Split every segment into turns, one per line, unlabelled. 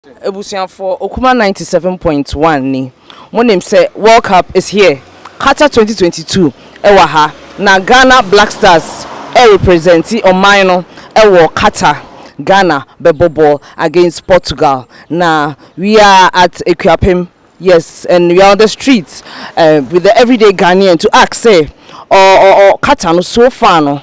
Ebusian for Okuma 97.1 ni. Mo name say World Cup is here. QATAR 2022 ewa ha. Na Ghana Black Stars representing Omaino ewa QATAR. Ghana bebo against Portugal. Now we are at Equiapim, yes, and we are on the streets with the everyday Ghanaian to ask say or QATAR no so far no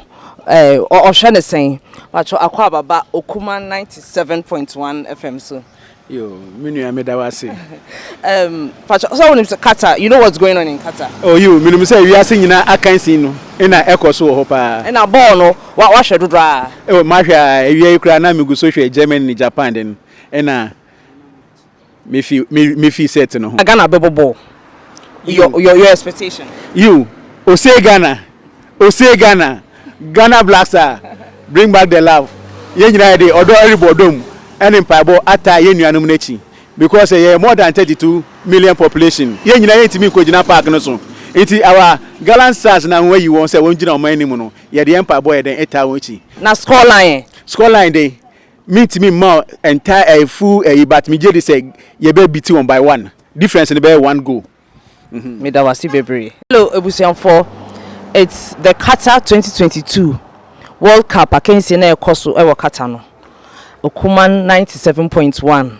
or shane saying but akwa baba Okuma 97.1 FM so.
Yo, minu amedawase.
So when it's QATAR, you know what's going on in QATAR?
Oh, you, minu say we are seeing na akansi no. Ina ekoso ho pa.
Ina ball no, wa shedu dra.
Oh, mahwa ewie kura na migu so hwe Germany ni Japan den. Ina me fi set no ho.
Ghana bebo ball. Your expectation.
You, Ose Ghana. Ghana Black Star. Bring back the love. Ye nyina dey odo everybody any paibo ata ye nuanum nechi because more than 32 million population ye nyina ye ntimi ko gina park no so enti our gallant stars na where you want say won gina o man nim no ye the empire boy den eta wonchi na scoreline dey meet me more entire full but me je say ye be beat 1-1 difference in be 1 goal
me da wasi bebre. Hello Ebusian for it's the QATAR 2022 World Cup akensi na ekoso ewo QATAR no Okuma 97.1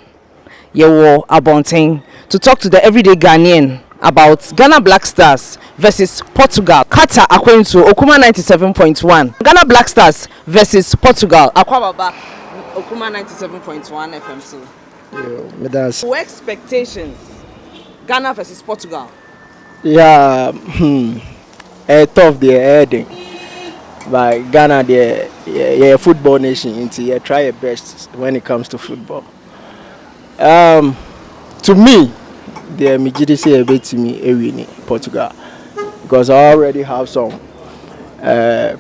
Yewo Abontain to talk to the everyday Ghanaian about Ghana Black Stars versus Portugal. QATAR according to Okuma 97.1. Ghana Black Stars versus Portugal. Akwababa Okuma 97.1 FM so. What expectations? Ghana versus Portugal.
Yeah, tough there heading. But Ghana, they're a football nation. They try their best when it comes to football. To me, the majority say a bit to me winning Portugal because I already have some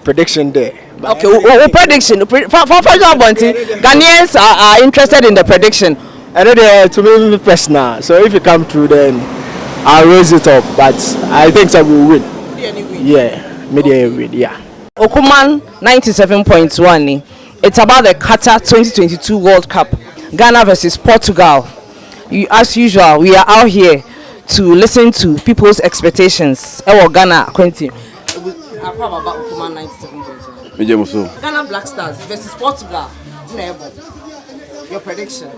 prediction there. But
okay, what prediction? For Ghanaians are interested in the prediction.
I know to me personal. So if you come through, then I'll raise it up. But I think I will win. Yeah, media win. Yeah.
Okuman 97.1 it's about the QATAR 2022 World Cup Ghana versus Portugal. As usual we are out here to listen to people's expectations. Ghana Quentin about Okuman 97.1 Ghana Black Stars versus Portugal. Your prediction?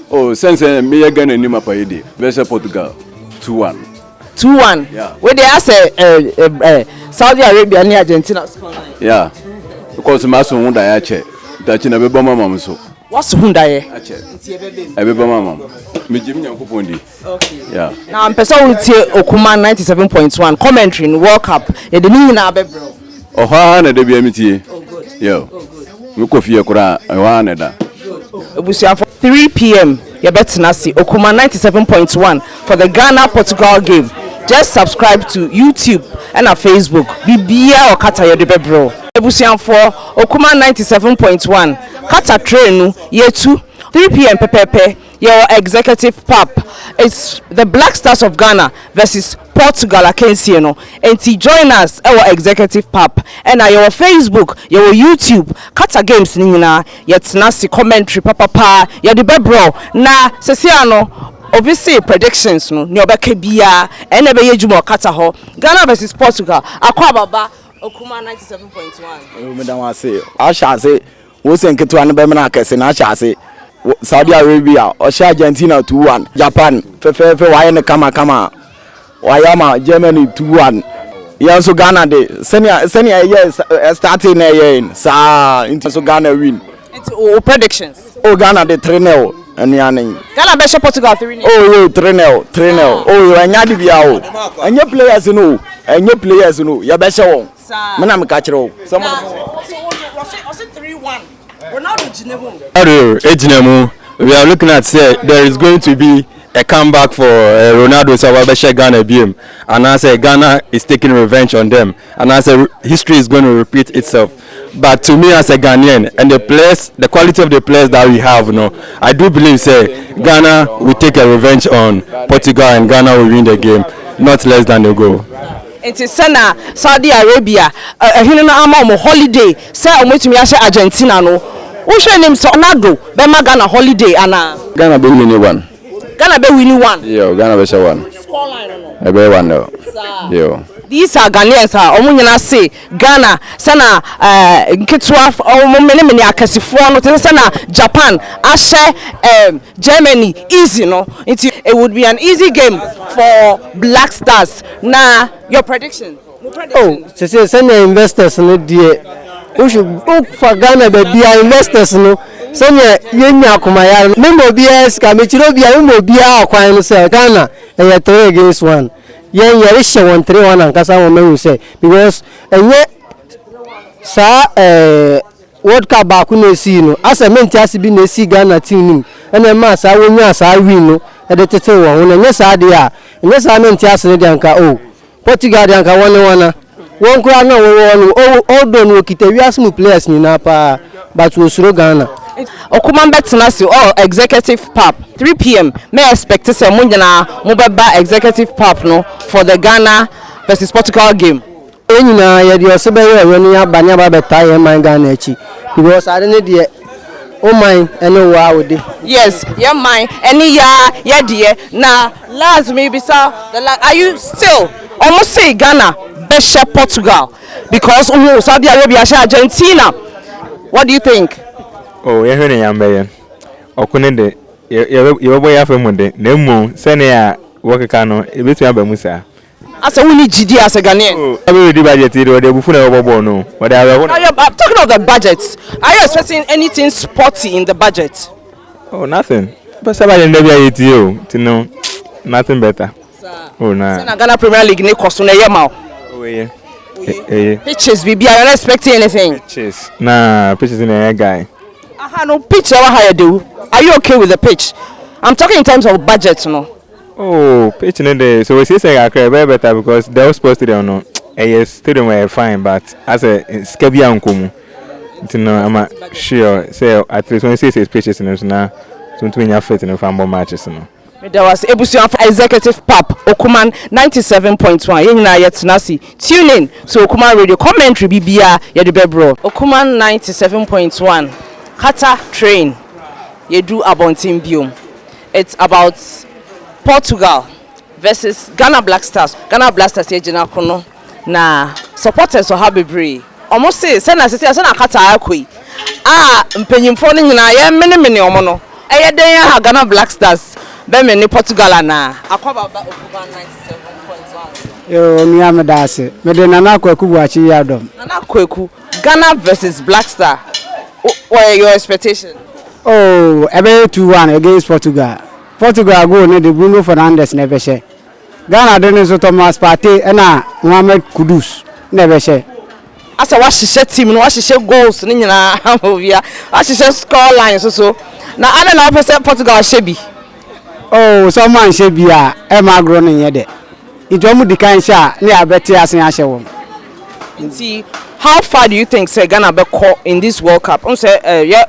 Oh, since me Ghana ni mapayede versus Portugal 2-1.
2-1.
Yeah.
Where they ask Saudi Arabia and Argentina scoreline.
Yeah. Because maso hunda ya che. Dachi na beba mama so.
What's hunda ye?
Ache. Beba mama. Me jimi nyankopon di. Okay. Yeah.
Now I'm person with Okuma 97.1 commentary in World Cup. E de ni na bebro.
Oha na de bia mitie.
Oh good.
Yo. We kofi akura ewa na da.
Ebusia for 3 p.m. You better not see Okuma 97.1 for the Ghana Portugal game. Just subscribe to YouTube and Facebook. Bibia or QATAR yede bro. Ebusian for Okuma 97.1. QATAR train year 2 3 p.m. pepepe. Your executive pap. It's the Black Stars of Ghana versus Portugal against you know. And to join us our executive pap and your Facebook, your YouTube, QATAR games nina yet nasty commentary papa ya the bro. Na sesiano obviously predictions no ni obeke bia ene be yejumo QATAR ho Ghana versus Portugal akwa baba Okuma 97.1
me dan wa say asha say wo se nketo an be me na kese na asha say Saudi Arabia or Argentina 2-1 Japan fe why ne kama wayama Germany 2-1 yeah so Ghana dey senior yes starting year sa into so Ghana win
into predictions
Ghana dey 3-0
Ghana be Portugal 3-0
oh 3-0 oh anya di bia o anya players no ya be she won me na me ka kire o
someone was it 3-1 Ronaldo
Ejinemu. We are looking at there is going to be a comeback for Ronaldo Sawabeshe Ghana BM, and I say Ghana is taking revenge on them, and I say history is going to repeat itself. But to me as a Ghanaian and the quality of the players that we have, I do believe Ghana will take a revenge on Portugal and Ghana will win the game, not less than a goal.
It is Saudi Arabia. Holiday. Say Argentina no. Who show him so Nado? Bema Ghana holiday and
Ghana be winning one.
Ghana be winning one.
Yeah, Ghana be share one.
Scoreline
I be one no. Yeah.
These are Ghanaians omo nyina say Ghana sana nketwa omo many akasifo no te sana Japan ahye Germany easy no. It would be an easy game for Black Stars. Na your prediction?
Oh, say investors no die. We should look for Ghana be investors no. Sanya yenya akomaya. Member BS ka mechiro bia member bia akwan no say Ghana 3 against 1. Yen yere she 1-3-1 and kasa wo mehu say because enye sa World Cup ba ku na si no asa menti ase bi na si Ghana team nim ena ma sa wonya sa win no e de tete wo ho na enye sa de a enye sa menti ase de anka o Portugal de anka won won kura na wo all don wo kita wi asmu players ni na pa but wo suro Ghana
Okuman betinasi all executive pap 3 p.m. May expect to say munjana mubeba executive pap no for the Ghana versus Portugal game.
Enyina ye de osebe ye woni abanya ba beta ye man Ghana echi because I don't need oh mine any wa wodi.
Yes, yeah mine any ya dear. Now last maybe sir are you still almost say Ghana beshe Portugal because Saudi Arabia sha Argentina. What do you think?
Oh, you heard him, man. Okunende, you boy have a Monday. No more. Send ya work cano. It be to Musa.
As a winning GD as a Ghanaian.
I will budget it or the buffon over no. But I'm
talking of the budget. Are you expecting anything sporty in the budget?
Oh, nothing. But somebody never eat you to know nothing better. Oh, no.
Ghana Premier League, Nick Costona Yamau.
Oh, yeah.
Pitches, BB, are you not expecting anything?
Pitches. Nah, pitches in a guy.
No pitch ever do. Are you okay with the pitch? I'm talking in terms of budget, no.
Oh, pitch in the so we say I cry better because they were supposed to do no. Yes, stadium were fine, but as a skebia unkumu. You know, I'm sure say at least when you say pitches in now, something you fit in the football matches, no.
There was Ebusian executive pap Okuman 97.1. Yenina yet nasi. Tune in so Okuman radio commentary BBA yedibebro. Okuman 97.1. QATAR train. Yedu abontin biom. It's about Portugal versus Ghana Black Stars. Ghana Black Stars yejina kono na supporters of Habibre. Almost say na QATAR akoi. Mpenyimfo ni nyina ye mene omo no. Eye den ya Ghana Black Stars. Beme ni Portugal na akwaba Okuman 97.1.
Yo mi amedase. Me de nana kwaku buachi yadom.
Nana kwaku Ghana versus Black Star. What are your expectations?
Oh, ebe 2-1 against Portugal. Portugal go ne de Bruno Fernandes never share. Ghana de so Thomas Partey na Mohamed Kudus never share.
Asa wa hihye team no wa hihye goals ni nyina obia. Wa hihye score line so. Na ana na opese Portugal shebi.
Oh, someone shebi a e magro ne ye de. Ito mu dikan sha ne abeti asen ahye wo.
Nti how far do you think say Ghana be call in this World Cup? Say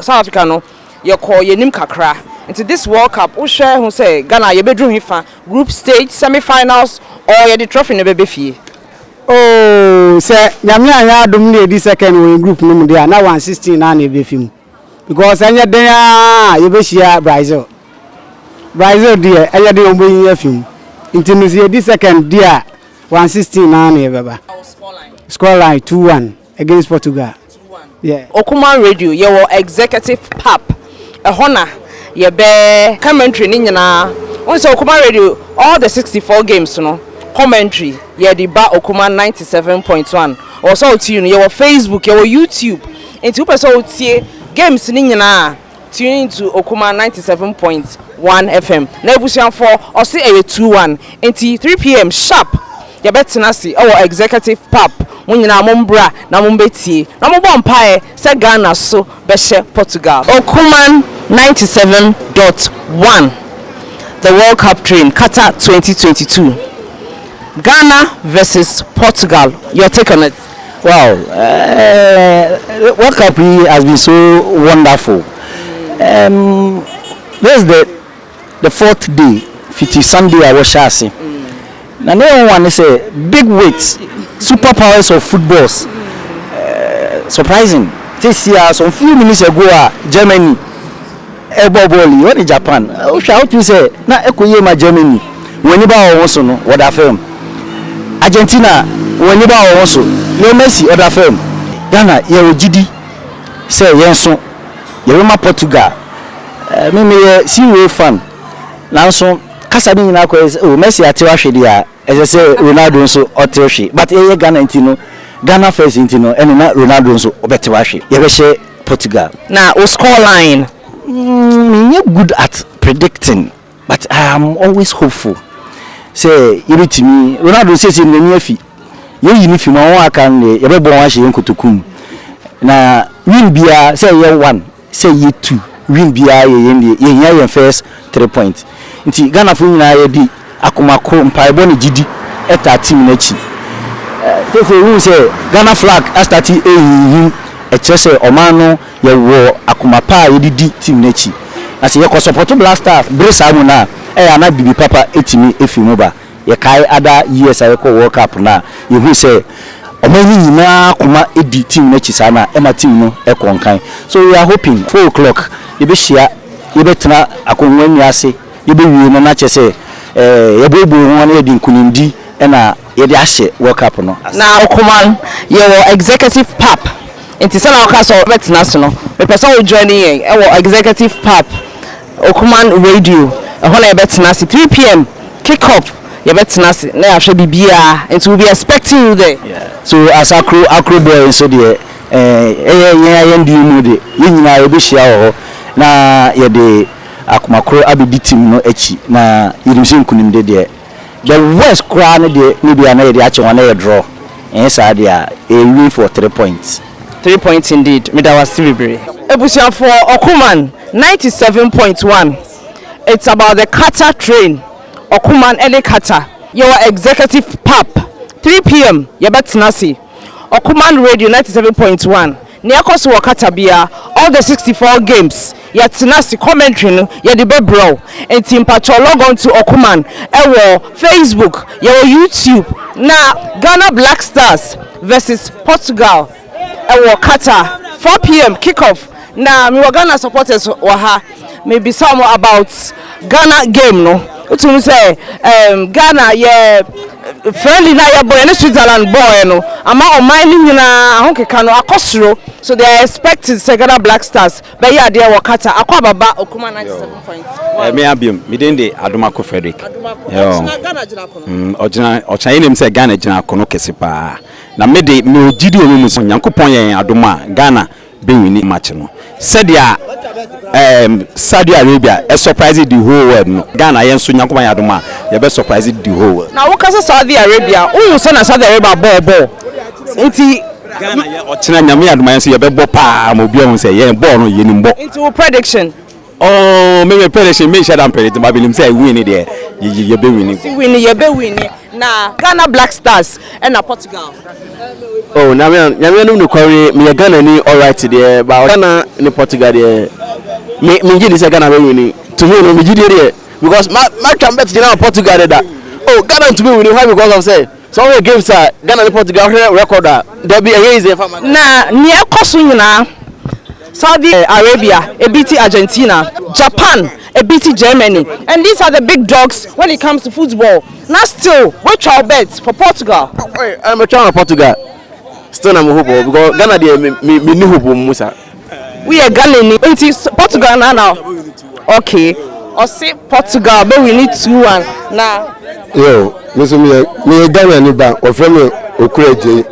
South Africa no you call yenim kakra. Into this World Cup, who share who say Ghana you bedroom hifa group stage semi-finals or you the trophy ne be fie.
Oh, say nyame anya adom ne di second win group no mu dia na 116 na na be fim. Because anya den you be share Brazil. Brazil dia anya den ombo yin afim. Into no see di second dia 116 na na beba. Scoreline 2-1 against Portugal.
2-1.
Yeah.
Okuman radio, your executive pap. A honor, ye be commentary ni nyina. Once Okuman radio, all the 64 games, you know, commentary. Ye di ba Okuman 97.1. Also tune your Facebook, your YouTube. Into person tie games ni nyina. Tune into Okuman 97.1 FM. Na ebusian for or say 2-1. Into 3 p.m. sharp. Ye betina see our executive pap. Munyina mombra na mombetie na mobɔ mpae se Ghana so behye Portugal. Okuman 97.1 the World Cup train QATAR 2022 Ghana versus Portugal. Your take on it?
Wow, World Cup has been so wonderful. This is the fourth day, 50 Sunday I was chasing. Now no one is a big weights, superpowers of footballs. Surprising. this year some few minutes ago Germany eboboli what Japan o shout to say na ekoye ma Germany woni ba wo so no what afem Argentina woni ba wo so no Messi other film Ghana ye ogidi say yenso ye ma Portugal me ye CWA fan nanso kasa bi nyina ko o Messi ate wa hwede a ese say Ronaldo nso ote hwe but ye Ghana ntino Ghana first ntino ene na Ronaldo nso obete wa hwe ye be hye Portugal na o score line me good at predicting but I am always hopeful say you to me Ronaldo says in the near fi ye yini fi ma won aka ne ye be bon wa hye nkotokum na win bia say ye 1 say ye 2 win bia ye nya first 3 points nti Ghana fu nyina ye di akomako mpaebo ne gidi eta team na chi so who say Ghana flag start ehun e say omano ye wo akomapa ye di team na chi as ye ko support Black Stars bresa mu na ana bibi papa etimi efi mu ba ye kai ada years aye ko World Cup na ye hu say omani nyina akoma edi team na chi sana e ma team no e konkan so we are hoping 4 o'clock ye be hia ye betena akonwa ni ase ye be wie no na che say ye be bo won ye di nkunindi e na ye di ahye World Cup no
na okoman ye wo executive pap enti se na okaso betena so no me person wo join yen e wo executive pap Okuman radio ehona ye betena 3 p.m. kick off ye betena na ya hwe bibia and we be expecting you there
so as acro boy so there ye ndi mu de ye nyina ye be hia ho na ye de akumakro abedi team no echi na yirimse nkunimde de the west kra ne de ne bia na ye de ache wana ye draw sa de a win for 3 points
3 points indeed me da was celebrate ebusia for Okuman 97.1 it's about the QATAR train Okuman ele QATAR your executive pap 3 p.m. ye betena si Okuman radio 97.1 ne akoso QATAR bia all the 64 games ye tenasi commentary no ye de bebro enti mpacho log on to Okuman ewo Facebook ye YouTube na Ghana Black Stars versus Portugal ewo QATAR 4 p.m. kick off na mi Ghana supporters wa ha maybe some about Ghana game no utum say Ghana ye friendly na ye boy na Switzerland boy no ama o mine nyina ahonkeka no akosoro so they are expecting Ghana Black Stars be ya de wo QATAR akwa baba Okuma 97.1
me abiem me den de Adomako Frederick
Ghana jina kono
ocha yenim say Ghana jina kono kese pa na me de me ogidi omumu so Nyankopon yen Adoma Ghana be wini match no said ya Saudi Arabia surprise the whole world no Ghana yen so Nyankopon yen Adoma ye be surprise the whole world
na wo kasa Saudi Arabia unu so na Saudi Arabia ball nti
Ghana ye ochina nyame Adoma yen so ye be bo pa mo bia won say yen ball no ye nim bo
into prediction
oh me prediction me share am predict ma bilim say win there ye be win
na Ghana Black Stars and na Portugal
oh na me no kwari me Ghana ni all right there but Ghana ni Portugal there me gidi say Ghana be win to me no me gidi there because my can bet Ghana Portugal there oh Ghana to me win why because of say some games are Ghana ni Portugal record there be a easy
na ni ekoso nyina Saudi Arabia beat Argentina, Japan beat Germany, and these are the big dogs when it comes to football. Now still, which are bets for Portugal?
I'm trying Portugal. Still I'm hope because Ghana dey me hope Musa.
We are Ghana Portugal now. Okay. Or say Portugal, but we need 2-1 now.
Yo, listen me Ghana ni ba o frame Okureje.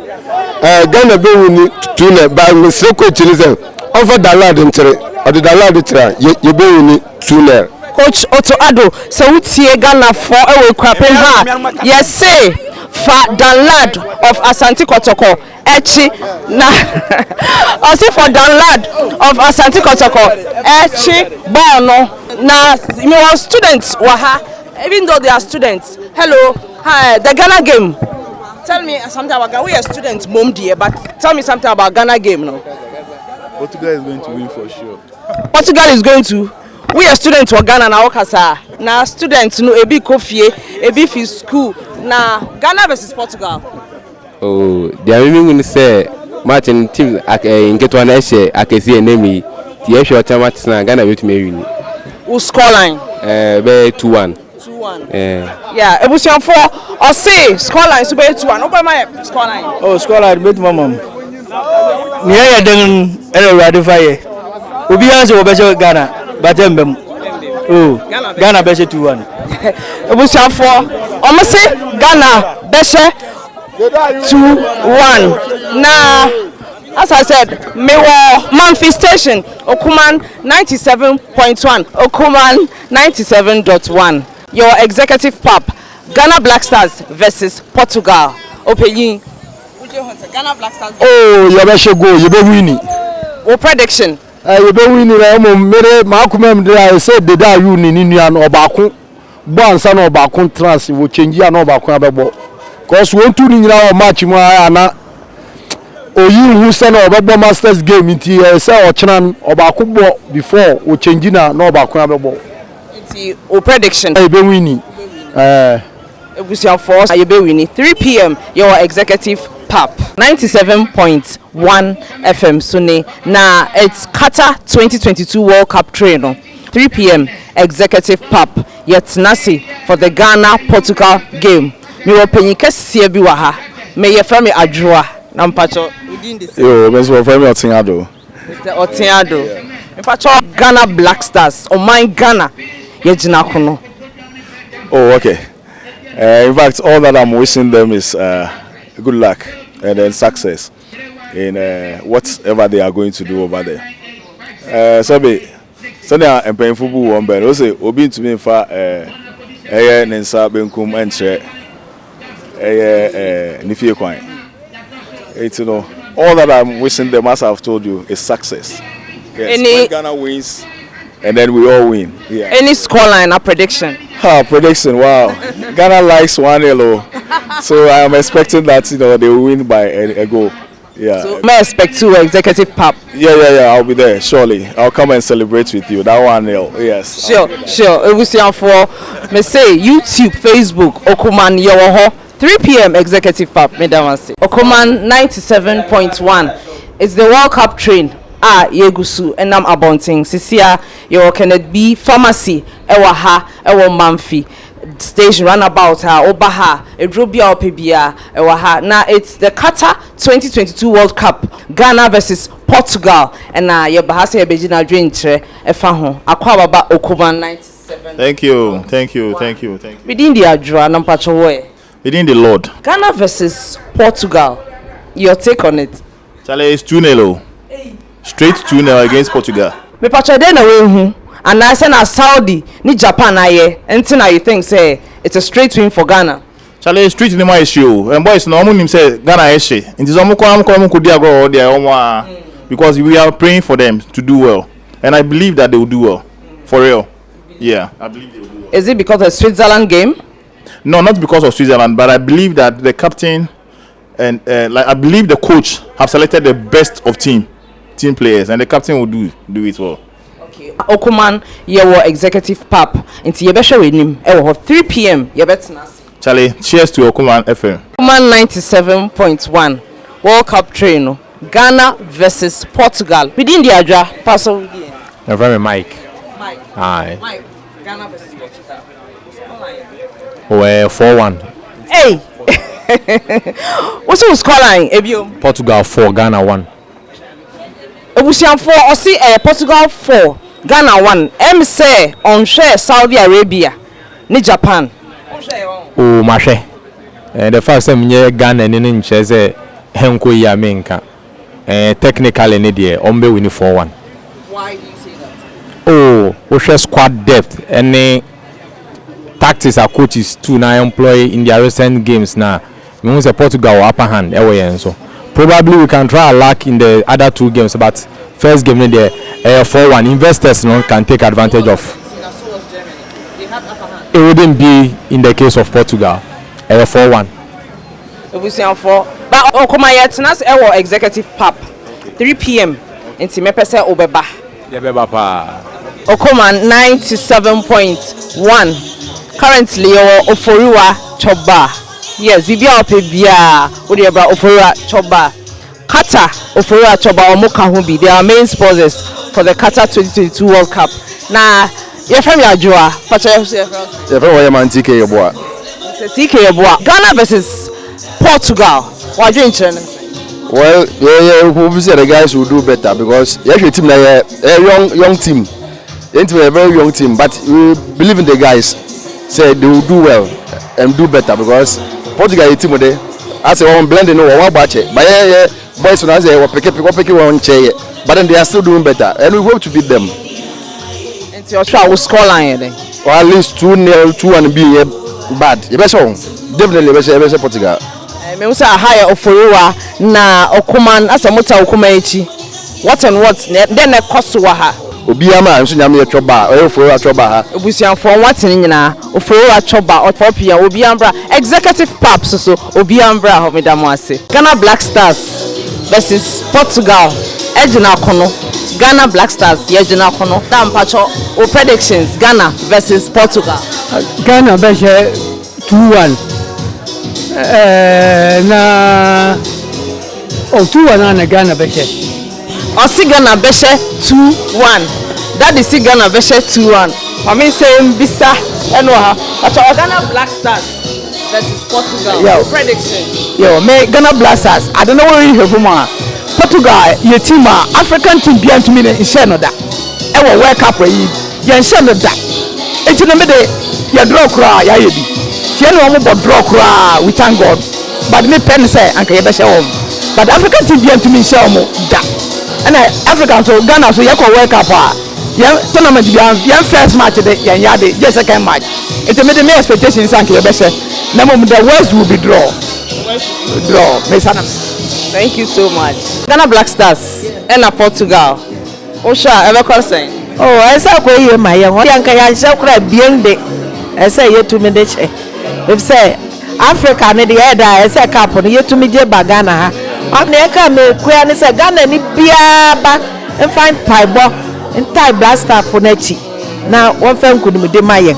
Ghana be win 2-0 ba me se coach ni say over the lad ntere or the lad ntere ye be win 2-0.
Coach Otto Ado say utie Ghana for ewe kwapen ha. Yes say for the lad of Asante Kotoko echi na or say for the lad of Asante Kotoko echi ball no na me was students wa ha even though they are students. Hello, hi, the Ghana game. Tell me something about Ghana. We are students, mom dear, but tell me something about Ghana game now.
Portugal is going to win for sure.
Portugal is going to. We are students for Ghana now, Okasa. Now students, no, ebi kofie, ebi fi school. Now Ghana versus Portugal.
Oh, they are even going to say
match in team get one ese akesi enemy the issue of match na Ghana will to me win.
Who score line?
Be 2-1.
2-1. Yeah, ebusian for or say score line so be 2-1. Open my score line.
Oh, score line bet mama. Niya ya den ere radio fire. Obi anse wo be Ghana, but embem. Oh, Ghana be 2-1.
Ebusian for o say Ghana be 2-1. Now, as I said, Mewa Manfi Station, Okuman 97.1, Okuman 97.1. Your executive pap, Ghana Black Stars versus Portugal. Opeyin. Ghana Black Stars.
Oh, you be go, you be winning.
What prediction?
You be winning. Mere makumem dey say the da you ni nua no obakun. Bo ansa no obakun trans wo change ya no obakun abebo. Cause won tu ni nyina o match mu ana oyi hu se na obebo masters game nti say o chena obakun before o change na no obakun abebo.
Nti o prediction.
You be winning.
Ebusian force you be winning 3 p.m. your executive pap 97.1 FM Sunday. Now it's QATAR 2022 World Cup train on 3 p.m. executive pap yet nasi for the Ghana Portugal game. Me wo panyin kese bi wa ha. Me ye from Adroa na mpacho within this.
Yo, me so from Otiado.
Mr. Otiado. Mpacho Ghana Black Stars o my Ghana ye gina kono.
Oh, okay. In fact, all that I'm wishing them is good luck and then success in whatever they are going to do over there. So they are playing football one band. Also, obi to me for Nensa Benkum and Che Nifie Kwine. It's all that I'm wishing them, as I've told you, is success. Yes, when Ghana wins, and then we all win. Yeah.
Any scoreline or prediction?
Prediction, wow. Ghana likes 1-0. So I'm expecting that they will win by a goal. Yeah.
So may I expect to executive pap?
Yeah. I'll be there, surely. I'll come and celebrate with you. That 1-0. Yes.
Sure. It was for me say YouTube, Facebook, Okuman Yoho 3 p.m. executive pap. Okuman 97.1. It's the World Cup train. Yegusu enam abonting sisia your Kenneth B pharmacy ewa ha ewa Manfi station runabout ha obaha edrobia opebia ewa ha. Now it's the QATAR 2022 World Cup Ghana versus Portugal and your bahasa ebejina dwentre efa ho akwa baba Okuman 97.
Thank you.
Within the adra nampacho way
Within the Lord.
Ghana versus Portugal, your take on it?
Charlie is 2-0. Straight 2-0 against Portugal.
Me pacho dey na we hu and I say na Saudi ni Japan aye anything you think say it's a straight win for Ghana.
Charlie straight in my issue and boys no nim say Ghana eshe nti so mo ko dia go there omo because we are praying for them to do well and I believe that they will do well for real. Yeah, I believe they will do well.
Is it because of Switzerland game?
No, not because of Switzerland, but I believe that the captain and I believe the coach have selected the best of team players and the captain will do it well.
Okay. Okuman yewo executive pap nti ye be hwe wenim e wo 3 p.m. ye betina.
Charlie, cheers to Okuman FM.
Okuman 97.1 World Cup train no Ghana versus Portugal. Within the adra pass on again.
Your friend Mike. Aye.
Mike. Ghana versus Portugal.
Oh, 4-1.
Hey. What's your scoreline? Ebio.
Portugal 4, Ghana 1.
Ebusian 4 or see Portugal 4, Ghana 1. M say on share Saudi Arabia, ni Japan.
Oh, mashe. The first time nye Ghana ni nche say henko ya menka. Technically ni die ombe win 4-1.
Why do you say that?
Oh, we share squad depth and tactics our coaches too now employ in their recent games now. We say Portugal upper hand so probably we can try our luck in the other two games, but first game in the 4-1 investors can take advantage of. It wouldn't be in the case of Portugal. 4-1.
Ebusian 4. But okoma yetnas ewo executive pap 3 p.m. Inti mepese obeba.
Yebeba pa.
Okoma 97.1. Currently Oforiwa Choba. Yes, Bibia Opebia, Odiabra Oforiwa Choba. Qatar ofero achoba omuka ho bi. They are main sponsors for the Qatar 2022 World Cup. Na your friend Ajua, pacha your
friend wa yamanti ke yeboa.
CK yeboa. Ghana versus Portugal. What you interested?
Well, we say the guys will do better because your team na a young team. Into a very young team, but we believe in the guys. Say they will do well and do better because Portugal team with I say one blending no one batch. But boys when I say we pick one chair, but then they are still doing better and we hope to beat them.
And your shot will score line then.
Or at least 2-0, 2-1 be bad. You better definitely better Portugal.
Me say higher oforiwa na okuman asamuta okuma echi. What and what then the cost wa ha.
Obiama nso nyame yɛtwɔba ɔyɛforo atwɔba ha
obusianfo nwatene nyina oforo atwɔba otopia obiambra executive paps so obiambra homedamo ase Ghana Black Stars versus Portugal ejina kono Ghana Black Stars yejina kono dampacho o predictions Ghana versus Portugal
Ghana beshe 2-1 na 2-1 na Ghana beshe
Osi Ghana beshe 2-1. That is Ghana beshe 2-1. I mean saying bisa eno ha. But Ghana Black Stars versus Portugal.
Yo.
Prediction.
Yo, me Ghana Black Stars. I don't know where you hear from. Portugal, your team African team behind to me in share no that. Ewo World Cup we ye share no that. Enti no me de ye draw kra ya ye bi. Tie no mo draw kra we thank God. But me pen say anka ye be share home. But African team behind to me share mo that. And African so Ghana so yako World Cup tournament yan first match de yan yade just second match it made me expectations and your best na mom the West will be draw me sana.
Thank you so much. Ghana Black Stars and Portugal Osha ever concern
oh esa ko ye ma ye ho yan ka yan sha kura bien de esa ye to me de che if say Africa ne de da esa cup no ye to me je ba Ghana ha na ka me kwa ne say Ghana ni bia ba and find paibo entire blaster for nechi na won fa nkunu de maye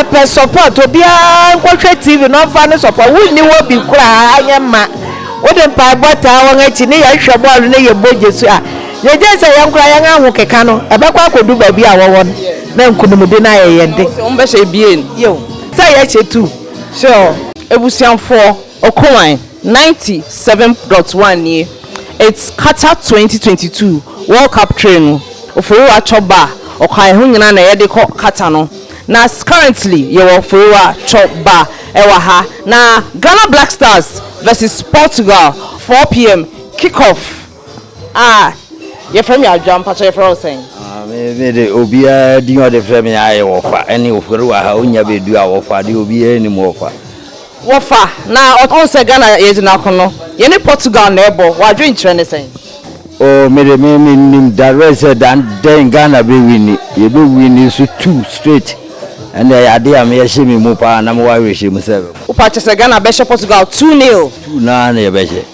pe support obia nkwohwe TV no fa ne support we ni wo bi kura anya ma wo de paibo ta won achi ne ya hwe ball ne ye bojesu a ye je say yan kura yan ahu keka no e be kwa kodu ba bi a wo na nkunu de na ye yende
o mbe she bien
yo say ye che tu
sure ebusianfo okowan 97.1 ni it's Qatar 2022 World Cup train oforo achoba okai ho nyina na ye de Qatar no na currently ye oforo achoba ewa ha na Ghana Black Stars versus Portugal 4 p.m. kickoff ye from your jump pacha ye from saying
me de obia di o de from ya ye wofa eni oforo ha onya be du a wofa de obia ni mo wofa
wofa na on se Ghana ye jina kono ye ni Portugal na ebo wa dwen trend saying
oh me nim direct than Ghana be win ye be win so 2 straight and I dey am ye shemi mu pa na mo wa we shemi se
o pa chese Ghana be Portugal 2-0
na ye be she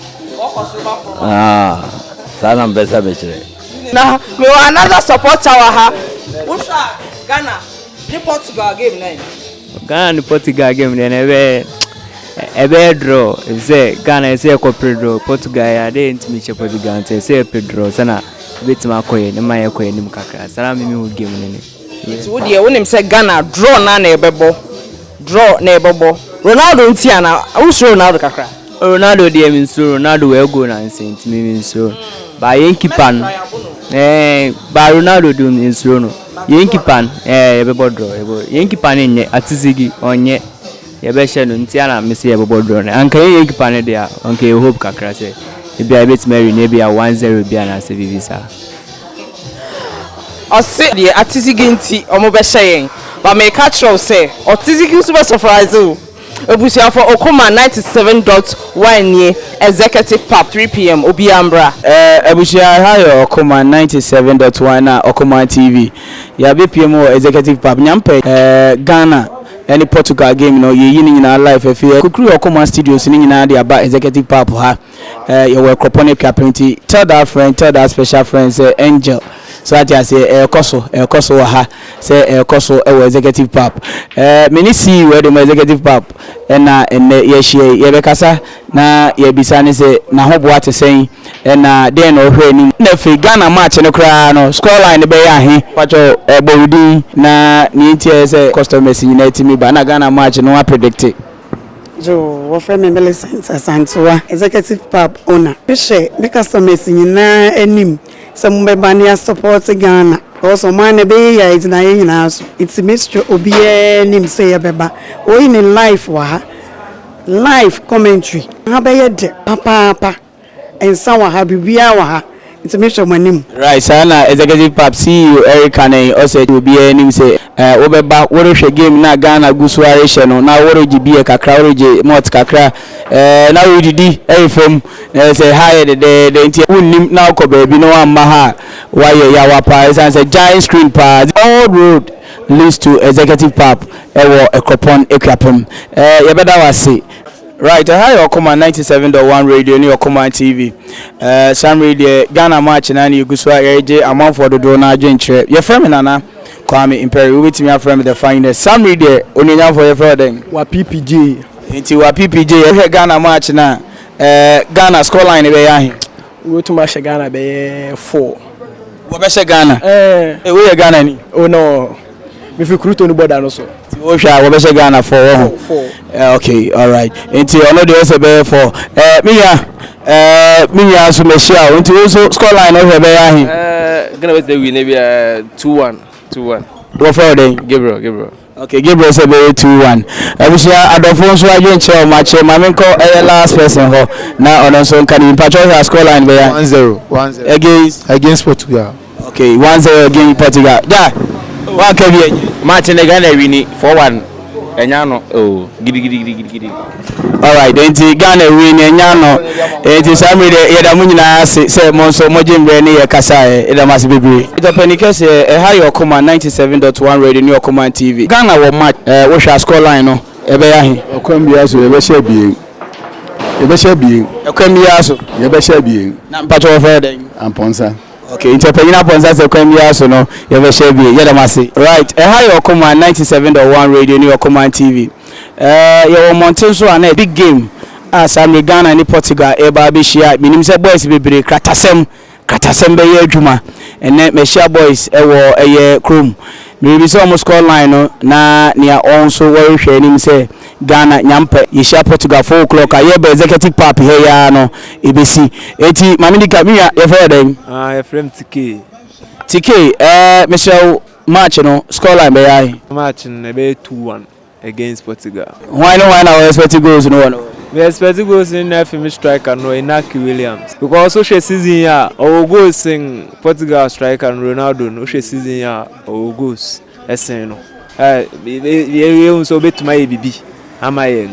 sana mbesa be chire
na me another supporter wa ha usha Ghana ni Portugal game na
Ghana ni Portugal game na ebe draw say Ghana say ko draw Portugal ya dey ntimi che Portugal say draw sana betima koye ne maye koye nim kakra sana mimi hu game ne
ti wo de wonim say Ghana draw na ebebo Ronaldo ntia na usoro Ronaldo kakra
Ronaldo de mi nsoro Ronaldo we go na nsent mimi nsoro ba yenkipan ba Ronaldo do nsoro no yenkipan ebebo draw yenkipan nye atizigi onye ye be she no ntia na me se ebebo draw na anka yenkipan de a anka ye hope kakra say e bia betimari na bia 1-0 bia na se vivisa
ose de atizigi nti omo be she yen ba me catch you say atizigi super surprise o Obusia for Okuma 97.1 ye executive pub 3 p.m. Obiambra.
Obusia hayo Okuma 97.1 na Okuma TV. Ya be PMO executive pub nyampe Ghana any Portugal game no ye yini nyina live efe kukuru Okuma studios ni nyina de aba executive pub ha. Ye we croponic apprenti tell that friend tell that special friend say Angel so ati ase ekoso wa ha se ekoso e executive pap mini see we the executive pap na ye hie ye be kasa na ye bisa ne se na hobo ate sen na den no hwe ni na fe Ghana match no kra no score line be ya he pacho bowudi na ni tie se customers nyina timi ba na Ghana match no wa predict
Jo, we friend me Millicent Asantua, executive pub owner. Peshe, me customers nyina enim. Se mo be bania support Ghana. Also man be ya ejina ye nyina so. It's Mr. Obi enim say ya beba. O in life wa live commentary. Ha be ye de papa ensa wa ha bibia wa ha. It's Mr. Manim.
Right, sana executive pub CEO Eric Kane also Obi enim say obeba woro hwe game na Ghana gusuare hye no na woro gibie kakra woro ge mot kakra na wodidi efom say higher the nti unnim na ko ba bi no amma ha waye ya wapa say giant screen pa all road leads to executive pub ewo ekropon ekwapem yebeda wase. Right, hi Okoma 97.1 radio ni Okoma TV. Sam radio Ghana match na ni gusua eje amount for the na adwenkyere. Ye frame nana Kwame Imperial with me frame the finest. Sam radio onenya for your friend
wa PPJ.
Nti wa PPJ ye Ghana match na Ghana score line be ya he.
We to match Ghana be 4.
Wo be she Ghana? We ye Ghana ni.
Oh no. Me fi kruto ni border no so.
Wo hwa wo be she Ghana 4. Okay, all right. Nti ono de se be 4. Minya so mehia nti wo so score line no he be ya he.
Ghana be win e be 2-1.
Go for them.
Gabriel.
Okay, Gabriel say be 2-1. Abusia adofo so adwenche o match ma me ko last person ho na ono so kan impatch score line be ya
1-0 against Portugal.
Okay, 1-0 against Portugal. Yeah. One can be
match in Ghana win 4-1. Enyano gidi.
All right, then Ghana win enyano. Enti Sammy de yeda munyina se monso mojimbre ne yakasa eda masibibiri. Ito penike se high Okoma 97.1 radio ni Okoma TV. Ghana wo match wo hwa score line no ebe ya he.
Okwambia so ebe share bie.
Okwambia so
ebe share bie.
Na mpacho wo fa den.
Amponsa.
Okay, interpenya ponza se kwambia so no yebe share bie yeda masi. Right, high Okoma 97.1 radio ni Okoma TV. Your mountain so an big game as I'm Ghana and Portugal eba be share minim say boys bebre kratasem be ye adwuma ene me share boys ewo eye chrome maybe so almost score line no na nia also worry hwe nim say Ghana nyampe ye share Portugal 4 o'clock aye be executive pap here ya no ebesi eti mamidika miya ye for den
ye frame TK
me share match no score line be ya
match no be 2-1 against Portugal.
Why now expect goals no?
We expect goals in FM striker no Inaki Williams. Because so she season ya our goals in Portugal striker Ronaldo no she season ya our goals esen no. We so bet my bibi. Amayen.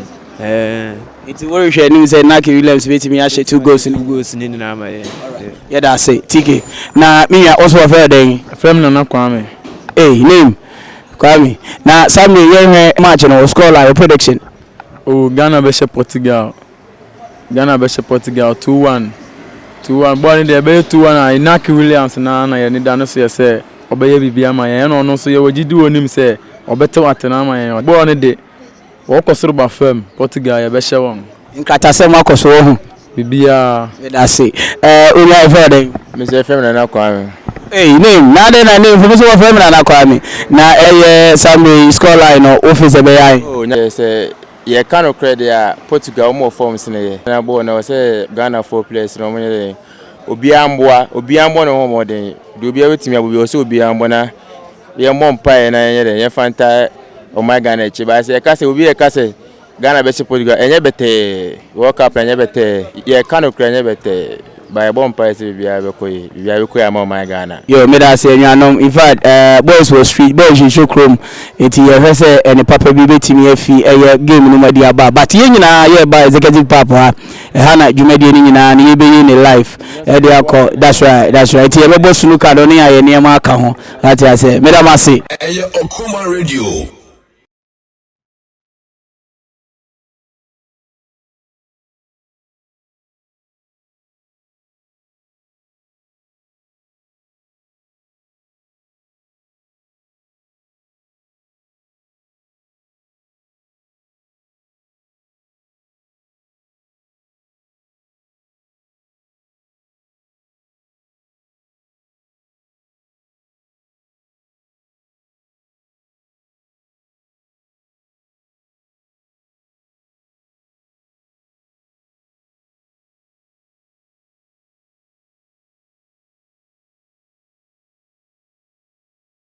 It's worry she news say Inaki Williams bet me actually 2 goals
in na amayen.
Yeah that's it. TK. Na me also affair den.
From Nana Kwame.
Hey, name Kwame. Na Sammy ye match no score line prediction.
Oh, Ghana be Portugal 2-1. Born in there be 2-1 Inaki Williams na ye ni dano so ye say obeye bibia ma ye no so ye wagidi onim say obete watena ma ye. Born in there wo kosoro ba fam Portugal ye be she won.
Nkatasem akoso ho
bibia.
That's it. Only for them.
Mr. Fem na Kwame.
Hey, name for so Fem na Kwame. Na Sammy score line no office be ya.
Oh, yes, ye kind credit ya Portugal more forms ne na bo na say Ghana 4 players no mo obi ambo no ho modern do obi awetimi abobi o say obi ambo na ye mompa na ye fanta o my Ghana chi ba say ka say obi ye ka say Ghana be Portugal enye bete World Cup enye bete ye kind credit enye bete by bompa say bia be koyi am my Ghana.
Yo me da say nyanom in fact boys was street boys you show chrome enti ye say any papa bi betimi afi game no madi aba but ye nyina ye ba executive papa ha na dwumadi ni nyina na ye be ye ni life dey akọ that's right ye be boss nuka do ne ya ye ne ma aka ho ati say me da ma say
Okuma radio